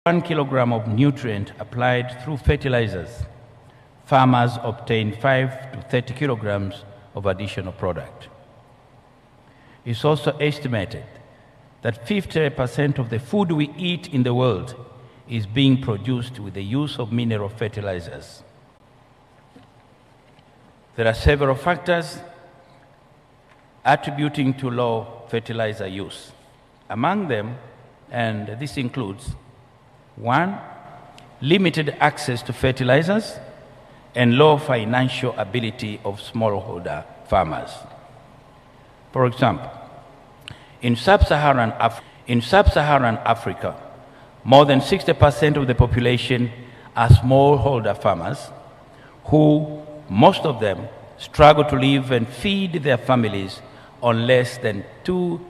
1 kilogram of nutrient applied through fertilizers, farmers obtain 5 to 30 kilograms of additional product. It's also estimated that 50% of the food we eat in the world is being produced with the use of mineral fertilizers. There are several factors attributing to low fertilizer use. Among them, and this includes: 1, limited access to fertilizers and low financial ability of smallholder farmers. For example, in sub-Saharan Africa, more than 60% of the population are smallholder farmers who, most of them, struggle to live and feed their families on less than 2,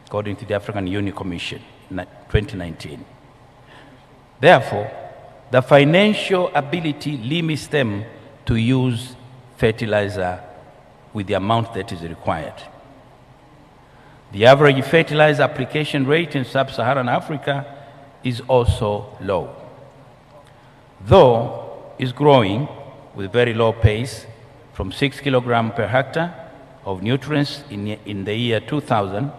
according to the African Union Commission in 2019. Therefore, the financial ability limits them to use fertilizer with the amount that is required. The average fertilizer application rate in sub-Saharan Africa is also low, though it's growing with very low pace from 6 kilograms per hectare of nutrients in the year 2000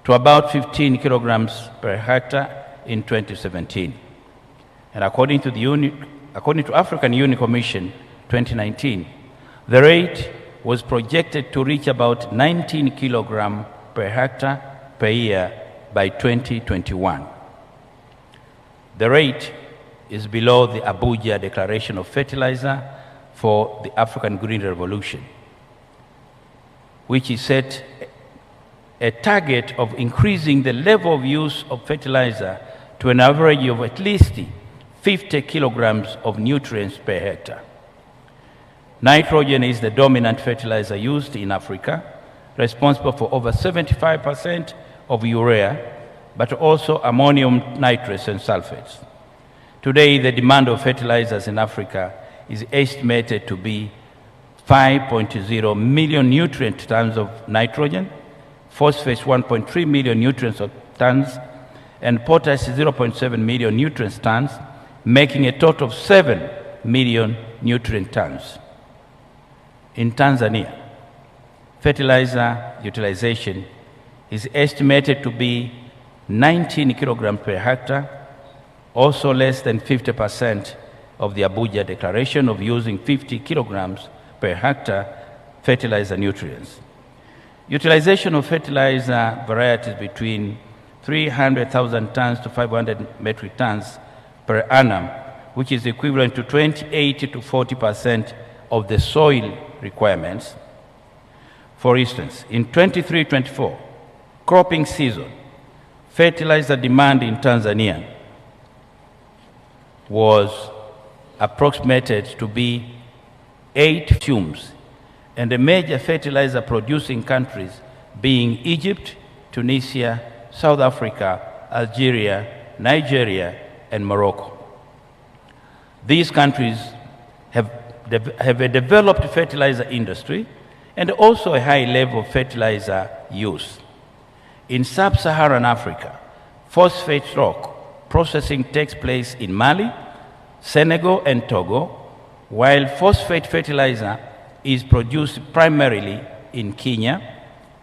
to about 15 kilograms per hectare in 2017. And according to African Union Commission 2019, the rate was projected to reach about 19 kilograms per hectare per year by 2021. The rate is below the Abuja Declaration of Fertilizer for the African Green Revolution, which is set a target of increasing the level of use of fertilizer to an average of at least 50 kilograms of nutrients per hectare. Nitrogen is the dominant fertilizer used in Africa, responsible for over 75% of urea, but also ammonium nitrates and sulfates. Today, the demand of fertilizers in Africa is estimated to be 5.0 million nutrient tons of nitrogen, phosphates 1.3 million nutrients tons, and potash 0.7 million nutrient tons, making a total of 7 million nutrient tons. In Tanzania, fertilizer utilization is estimated to be 19 kilograms per hectare, also less than 50% of the Abuja Declaration of using 50 kilograms per hectare fertilizer nutrients. Utilization of fertilizer varieties between 300,000 tons to 500 metric tons per annum, which is equivalent to 28 to 40% of the soil requirements. For instance, in 23-24 cropping season, fertilizer demand in Tanzania was approximated to be 8 tons, and the major fertilizer producing countries being Egypt, Tunisia, South Africa, Algeria, Nigeria, and Morocco. These countries have a developed fertilizer industry and also a high level of fertilizer use. In sub-Saharan Africa, phosphate rock processing takes place in Mali, Senegal, and Togo, while phosphate fertilizer is produced primarily in Kenya,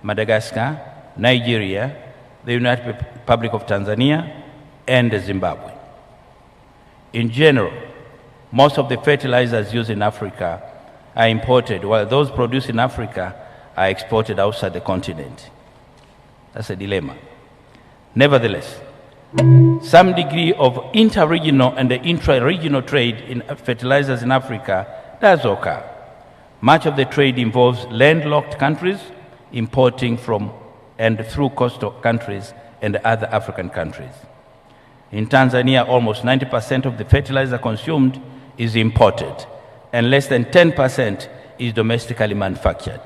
Madagascar, Nigeria, the United Republic of Tanzania, and Zimbabwe. In general, most of the fertilizers used in Africa are imported, while those produced in Africa are exported outside the continent. That's a dilemma. Nevertheless, some degree of inter-regional and intra-regional trade in fertilizers in Africa does occur. Much of the trade involves landlocked countries importing from and through coastal countries and other African countries. In Tanzania, almost 90% of the fertilizer consumed is imported, and less than 10% is domestically manufactured.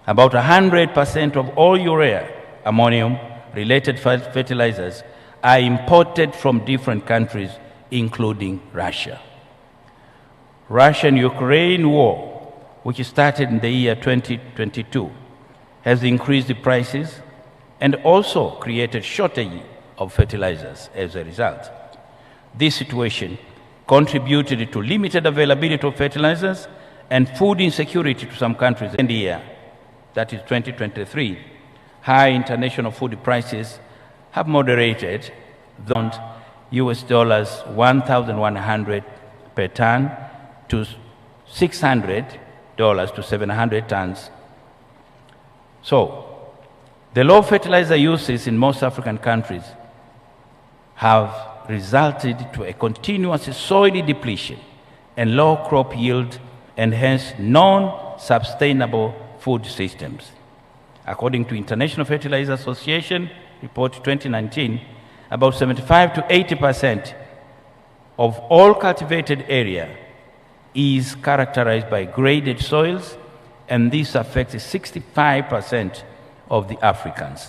About 100% of all urea, ammonium-related fertilizers are imported from different countries, including Russia. Russian-Ukraine war, which started in the year 2022, has increased the prices and also created shortage of fertilizers as a result. This situation contributed to limited availability of fertilizers and food insecurity to some countries. In the year, that is 2023, high international food prices have moderated around $1,100 per ton to $600 to 700 tons. So, the low fertilizer uses in most African countries have resulted to a continuous soil depletion and low crop yield and hence non-sustainable food systems. According to International Fertilizer Association report 2019, about 75 to 80% of all cultivated area is characterized by graded soils, and this affects 65% of the Africans.